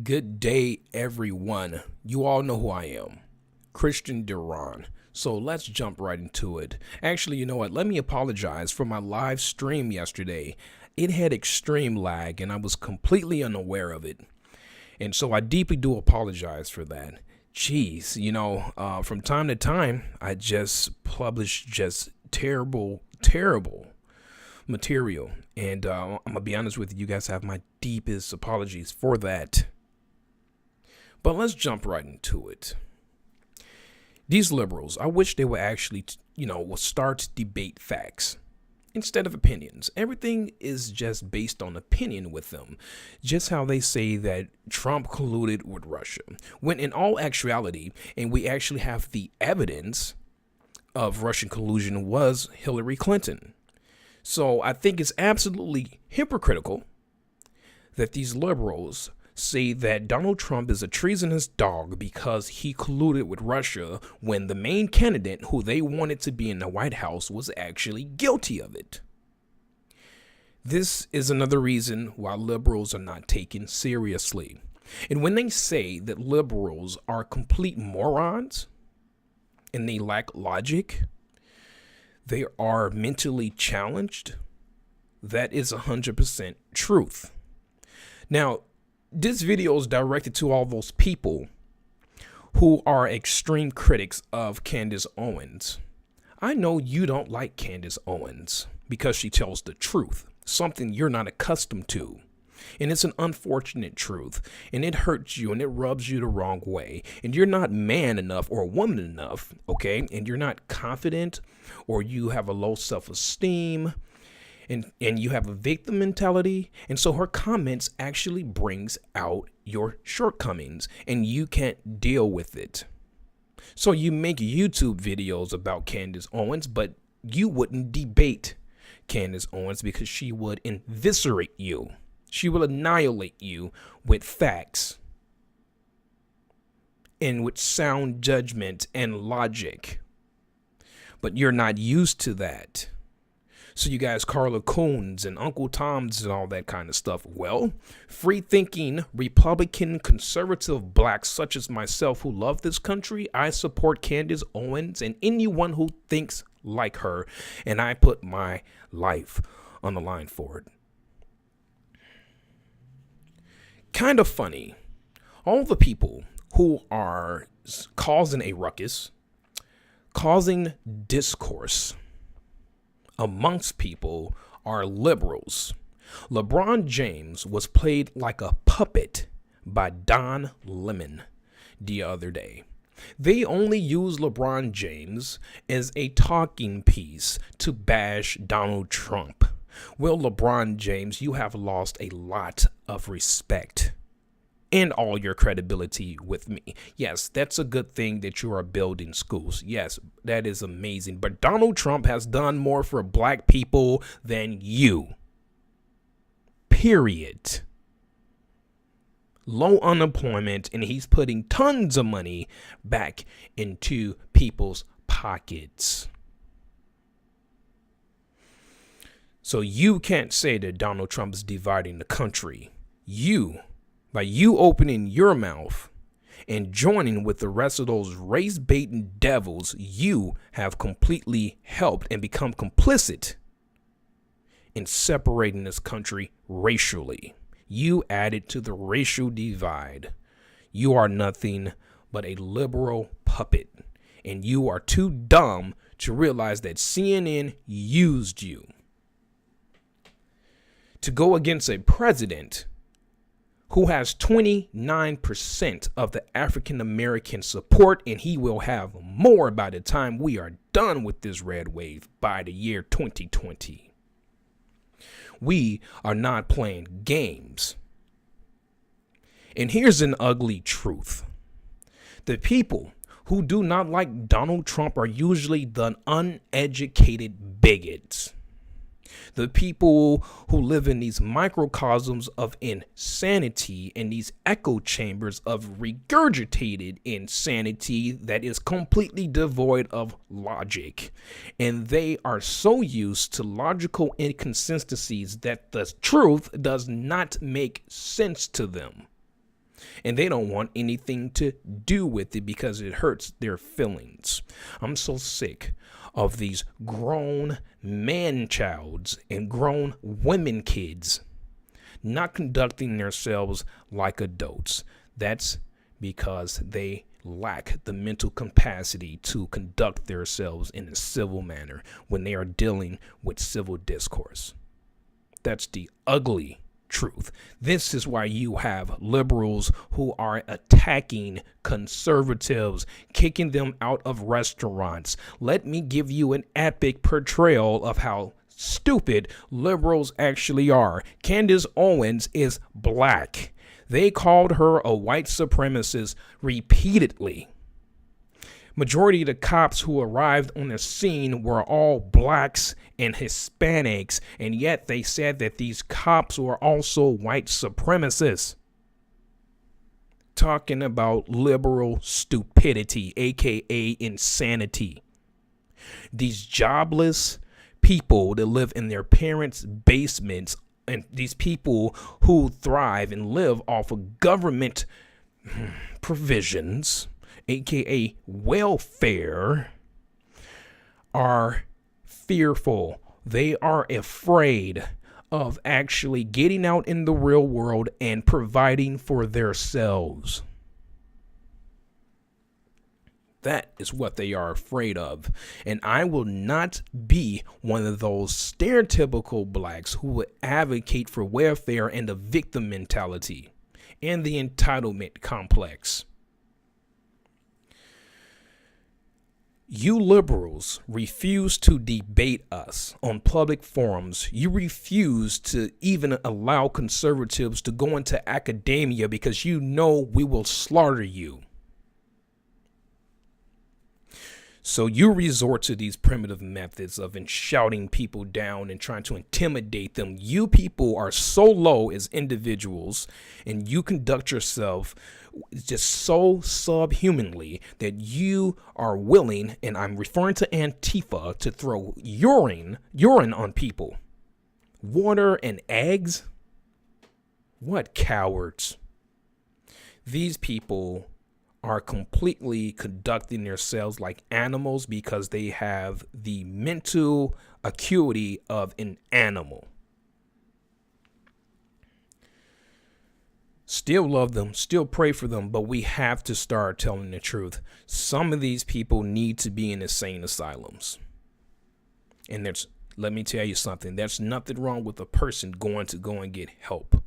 Good day, everyone. You all know who I am, Christian Duran. So let's jump right into it. Actually, you know what? Let me apologize for my live stream yesterday. It had extreme lag and I was completely unaware of it. And so I deeply do apologize for that. Jeez, from time to time, I just publish just terrible material. And I'm going to be honest with you, you guys have my deepest apologies for that. But let's jump right into it. These liberals, I wish they would actually, will start to debate facts instead of opinions. Everything is just based on opinion with them. Just how they say that Trump colluded with Russia, when in all actuality, and we actually have the evidence of Russian collusion, was Hillary Clinton. So I think it's absolutely hypocritical that these liberals say that Donald Trump is a treasonous dog because he colluded with Russia when the main candidate who they wanted to be in the White House was actually guilty of it. This is another reason why liberals are not taken seriously. And when they say that liberals are complete morons and they lack logic, they are mentally challenged, that is 100% truth. Now, this video is directed to all those people who are extreme critics of Candace Owens. I know you don't like Candace Owens because she tells the truth, something you're not accustomed to. And it's an unfortunate truth, and it hurts you and it rubs you the wrong way. And you're not man enough or woman enough, okay? And you're not confident, or you have a low self-esteem, and you have a victim mentality. And so her comments actually brings out your shortcomings and you can't deal with it. So you make YouTube videos about Candace Owens, but you wouldn't debate Candace Owens because she would eviscerate you. She will annihilate you with facts and with sound judgment and logic. But you're not used to that. So you guys, Carla Coons and Uncle Toms and all that kind of stuff. Well, free-thinking Republican conservative blacks such as myself who love this country, I support Candace Owens and anyone who thinks like her. And I put my life on the line for it. Kind of funny. All the people who are causing a ruckus, causing discourse amongst people are liberals. LeBron James was played like a puppet by Don Lemon the other day. They only use LeBron James as a talking piece to bash Donald Trump. Well, LeBron James, you have lost a lot of respect and all your credibility with me. Yes, that's a good thing that you are building schools. Yes, that is amazing. But Donald Trump has done more for black people than you. Period. Low unemployment, and he's putting tons of money back into people's pockets. So you can't say that Donald Trump is dividing the country. By you opening your mouth and joining with the rest of those race-baiting devils, you have completely helped and become complicit in separating this country racially. You added to the racial divide. You are nothing but a liberal puppet, and you are too dumb to realize that CNN used you to go against a president who has 29% of the African American support, and he will have more by the time we are done with this red wave by the year 2020. We are not playing games. And here's an ugly truth. The people who do not like Donald Trump are usually the uneducated bigots. The people who live in these microcosms of insanity and these echo chambers of regurgitated insanity that is completely devoid of logic. And they are so used to logical inconsistencies that the truth does not make sense to them. And they don't want anything to do with it because it hurts their feelings. I'm so sick of these grown man-childs and grown women kids not conducting themselves like adults. That's because they lack the mental capacity to conduct themselves in a civil manner when they are dealing with civil discourse. That's the ugly truth. This is why you have liberals who are attacking conservatives, kicking them out of restaurants. Let me give you an epic portrayal of how stupid liberals actually are. Candace Owens is black. They called her a white supremacist repeatedly. Majority of the cops who arrived on the scene were all blacks and Hispanics, and yet they said that these cops were also white supremacists. Talking about liberal stupidity, aka insanity. These jobless people that live in their parents' basements, and these people who thrive and live off of government provisions, aka welfare, are fearful. They are afraid of actually getting out in the real world and providing for themselves. That is what they are afraid of. And I will not be one of those stereotypical blacks who would advocate for welfare and the victim mentality and the entitlement complex. You liberals refuse to debate us on public forums. You refuse to even allow conservatives to go into academia because you know we will slaughter you. So you resort to these primitive methods of shouting people down and trying to intimidate them. You people are so low as individuals, and you conduct yourself just so subhumanly that you are willing, and I'm referring to Antifa, to throw urine on people. Water and eggs? What cowards. These people are completely conducting themselves like animals because they have the mental acuity of an animal. Still love them, still pray for them, but we have to start telling the truth. Some of these people need to be in insane asylums. And let me tell you something, there's nothing wrong with a person going to go and get help.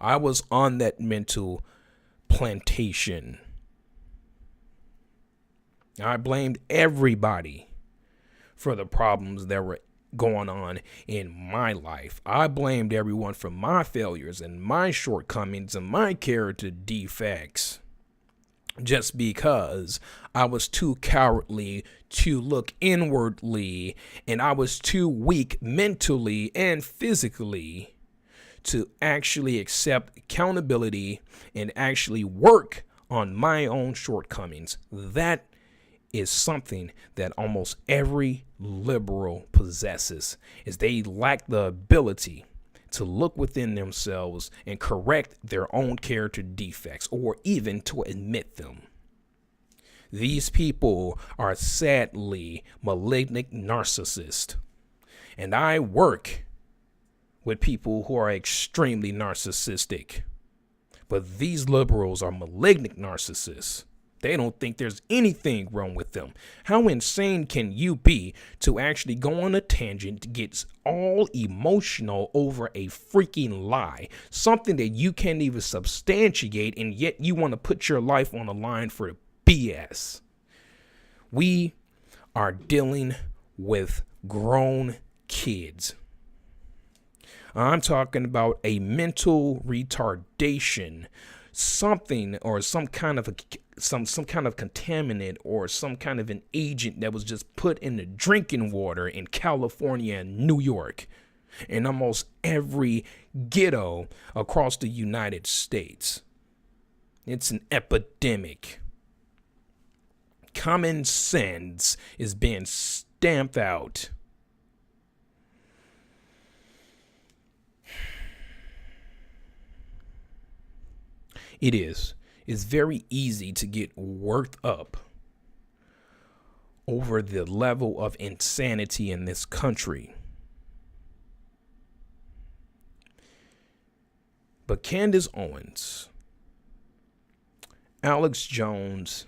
I was on that mental plantation. I blamed everybody for the problems that were going on in my life. I blamed everyone for my failures and my shortcomings and my character defects just because I was too cowardly to look inwardly, and I was too weak mentally and physically to actually accept accountability and actually work on my own shortcomings. That is something that almost every liberal possesses, is they lack the ability to look within themselves and correct their own character defects or even to admit them. These people are sadly malignant narcissists, and I work with people who are extremely narcissistic. But these liberals are malignant narcissists. They don't think there's anything wrong with them. How insane can you be to actually go on a tangent, get all emotional over a freaking lie, something that you can't even substantiate, and yet you want to put your life on the line for BS? We are dealing with grown kids. I'm talking about a mental retardation, something or some kind of contaminant or some kind of an agent that was just put in the drinking water in California and New York and almost every ghetto across the United States. It's an epidemic. Common sense is being stamped out. It is. It's very easy to get worked up over the level of insanity in this country. But Candace Owens, Alex Jones,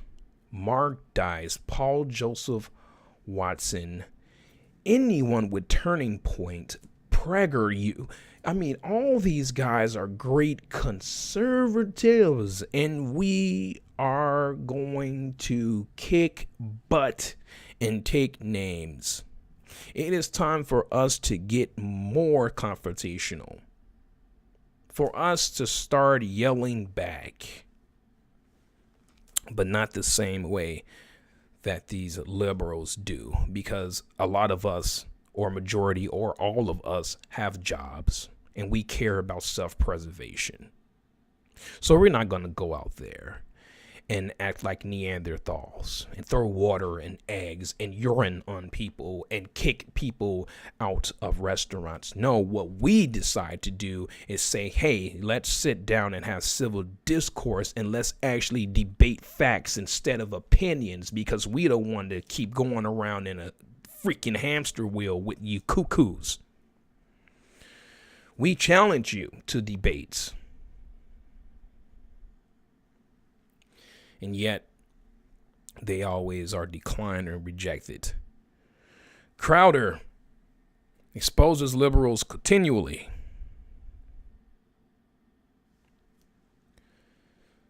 Mark Dice, Paul Joseph Watson, anyone with Turning Point, PragerU, I mean, all these guys are great conservatives, and we are going to kick butt and take names. It is time for us to get more confrontational, for us to start yelling back, but not the same way that these liberals do, because a lot of us, or majority, or all of us, have jobs, and we care about self-preservation. So we're not going to go out there and act like Neanderthals and throw water and eggs and urine on people and kick people out of restaurants. No, what we decide to do is say, hey, let's sit down and have civil discourse, and let's actually debate facts instead of opinions, because we don't want to keep going around in a freaking hamster wheel with you cuckoos. We challenge you to debates. And yet, they always are declined and rejected. Crowder exposes liberals continually,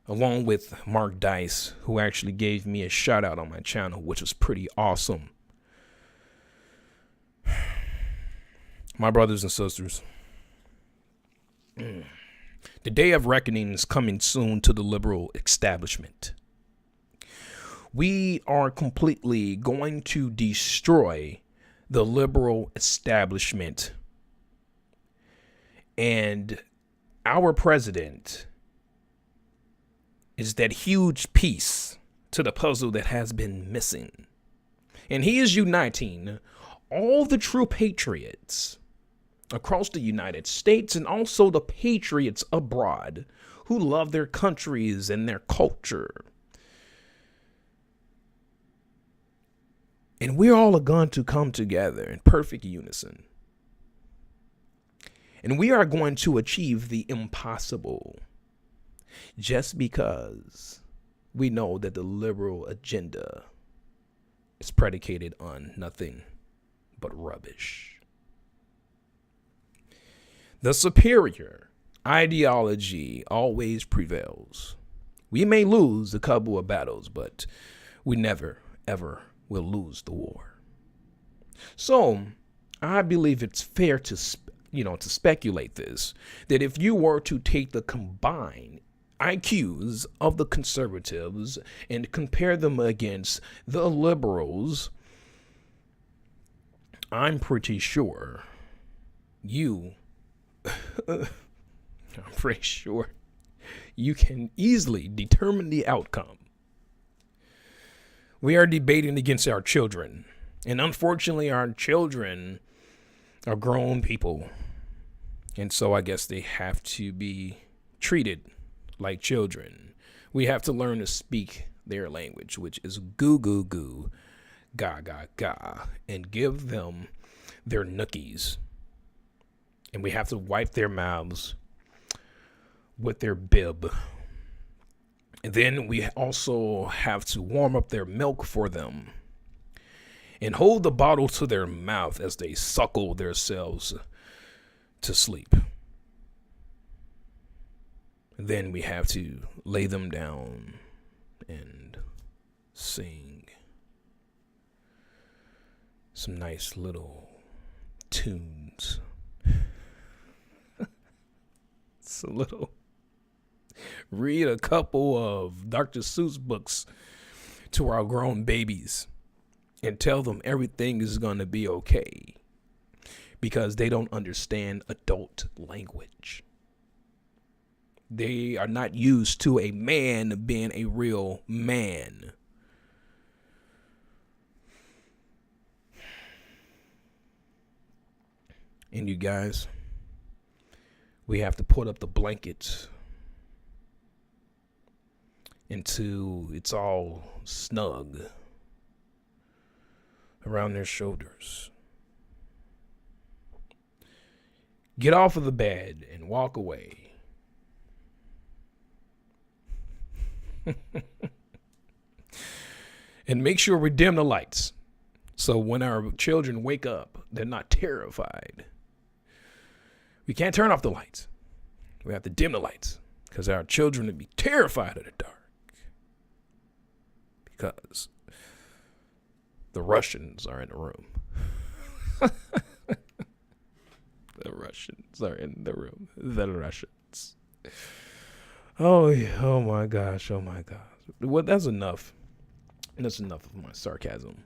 along with Mark Dice, who actually gave me a shout out on my channel, which was pretty awesome. My brothers and sisters, the day of reckoning is coming soon to the liberal establishment. We are completely going to destroy the liberal establishment. And our president is that huge piece to the puzzle that has been missing. And he is uniting all the true patriots across the United States, and also the patriots abroad who love their countries and their culture. And we're all going to come together in perfect unison. And we are going to achieve the impossible, just because we know that the liberal agenda is predicated on nothing but rubbish. The superior ideology always prevails. We may lose a couple of battles, but we never, ever will lose the war. So I believe it's fair to speculate this, that if you were to take the combined IQs of the conservatives and compare them against the liberals, I'm pretty sure I'm pretty sure you can easily determine the outcome. We are debating against our children, and unfortunately our children are grown people, and so I guess they have to be treated like children. We have to learn to speak their language, which is goo goo goo, ga ga ga, and give them their nookies. And we have to wipe their mouths with their bib. And then we also have to warm up their milk for them and hold the bottle to their mouth as they suckle themselves to sleep. And then we have to lay them down and sing some nice little tunes. Read a couple of Dr. Seuss books to our grown babies and tell them everything is going to be okay, because they don't understand adult language. They are not used to a man being a real man. And you guys, we have to put up the blankets until it's all snug around their shoulders. Get off of the bed and walk away. And make sure we dim the lights. So when our children wake up, they're not terrified. We can't turn off the lights. We have to dim the lights because our children would be terrified of the dark. Because the Russians are in the room. The Russians are in the room. The Russians. Oh, yeah. Oh my gosh. Oh my gosh. Well, that's enough. That's enough of my sarcasm.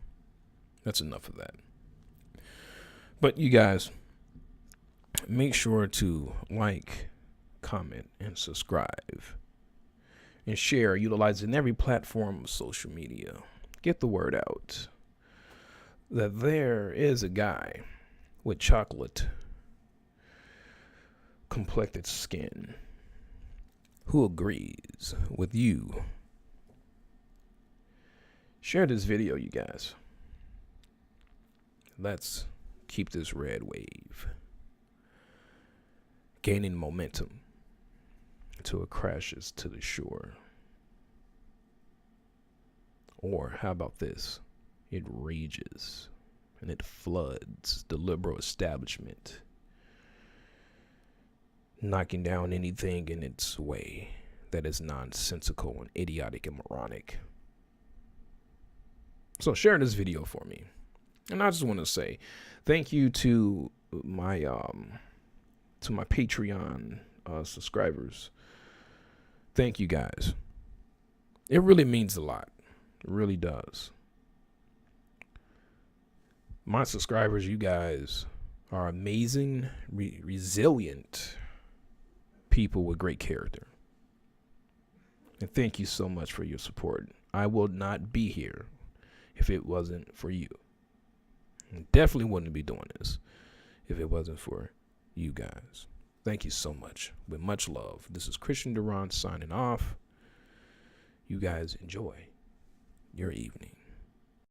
That's enough of that. But you guys, make sure to like, comment, and subscribe. And share, utilizing every platform of social media. Get the word out that there is a guy with chocolate complected skin who agrees with you. Share this video, you guys. Let's keep this red wave gaining momentum until it crashes to the shore. Or how about this? It rages and it floods the liberal establishment, knocking down anything in its way that is nonsensical and idiotic and moronic. So share this video for me. And I just want to say thank you to my Patreon subscribers. Thank you guys. It really means a lot. It really does. My subscribers, you guys are amazing, resilient people with great character. And thank you so much for your support. I will not be here if it wasn't for you. I definitely wouldn't be doing this if it wasn't for you guys. Thank you so much. With much love. This is Christian Duran signing off. You guys enjoy your evening.